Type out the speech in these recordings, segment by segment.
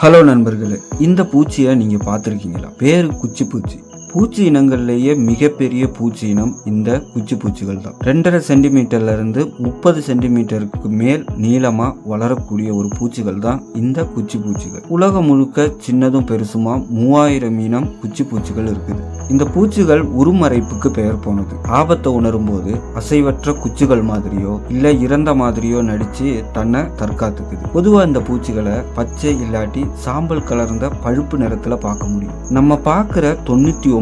Hello நண்பர்களே, இந்த பூச்சியை நீங்க பார்த்துருக்கீங்களா? பேரு குச்சி பூச்சி. பூச்சி இனங்கள்லேயே மிகப்பெரிய பூச்சி இனம் இந்த குச்சி பூச்சிகள் தான். 2.5 சென்டிமீட்டர்ல இருந்து 30 சென்டிமீட்டருக்கு மேல் நீளமா வளரக்கூடிய ஒரு பூச்சிகள் தான் இந்த குச்சி பூச்சிகள். உலகம் முழுக்க சின்னதும் பெருசுமா 3000 இனம் குச்சி பூச்சிகள் இருக்குது. இந்த பூச்சிகள் உருமறைப்புக்கு பெயர் போனது. ஆபத்தை உணரும் போது அசைவற்ற குச்சிகள் மாதிரியோ இல்ல இறந்த மாதிரியோ நடிச்சு தன்னை தற்காத்துக்குது. பொதுவா இந்த பூச்சிகளை பச்சை இல்லாட்டி சாம்பல் கலர்ந்த பழுப்பு நிறத்துல பார்க்க முடியும். நம்ம பார்க்கிற 99%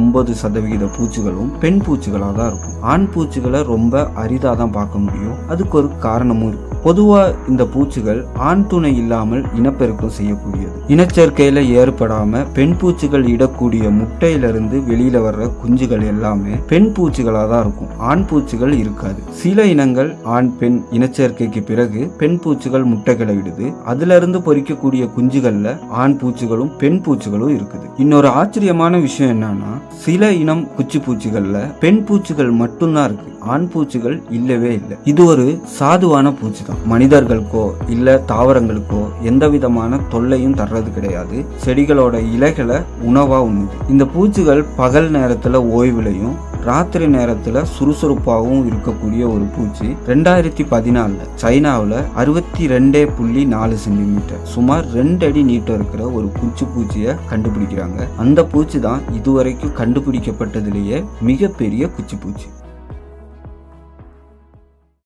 பூச்சிகளும் பெண் பூச்சிகளா தான் இருக்கும். ஆண் பூச்சிகளை ரொம்ப அரிதா தான் பார்க்க முடியும். அதுக்கு ஒரு காரணமும் இருக்கு. பொதுவா இந்த பூச்சிகள் ஆண் துணை இல்லாமல் இனப்பெருக்கம் செய்யக்கூடியது. இனச்சேர்க்கையில ஏற்படாம பெண் பூச்சிகள் இடக்கூடிய முட்டையிலிருந்து வெளியில வர்ற குஞ்சுகள் எல்லாமே பெண் பூச்சிகளா தான் இருக்கும். ஆண் பூச்சிகள் இருக்காது. சில இனங்கள் ஆண் பெண் இனச்சேர்க்கைக்கு பிறகு பெண் பூச்சிகள் முட்டைகளை விடுது. அதுல இருந்து பொறிக்கக்கூடிய குஞ்சுகள்ல ஆண் பூச்சிகளும் பெண் பூச்சிகளும் இருக்குது. இன்னொரு ஆச்சரியமான விஷயம் என்னன்னா, சில இனம் குச்சி பூச்சிகள்ல பெண் பூச்சிகள் மட்டும்தான் இருக்கு. ஆண் பூச்சிகள் இல்லவே இல்லை. இது ஒரு சாதுவான பூச்சி தான். மனிதர்களுக்கோ இல்ல தாவரங்களுக்கோ எந்த விதமான தொல்லையும் தர்றது கிடையாது. செடிகளோட இலைகளை உணவா உண்ணுது. இந்த பூச்சிகள் பகல் நேரத்துல ஓய்வுலையும் ராத்திரி நேரத்துல சுறுசுறுப்பாகவும் இருக்கக்கூடிய ஒரு பூச்சி. 2014 சைனாவில் 62.4 சென்டிமீட்டர் சுமார் 2 அடி நீட்டம் இருக்கிற ஒரு குச்சி பூச்சியை கண்டுபிடிக்கிறாங்க. அந்த பூச்சி தான் இதுவரைக்கும் கண்டுபிடிக்கப்பட்டதிலேயே மிகப்பெரிய குச்சி பூச்சி.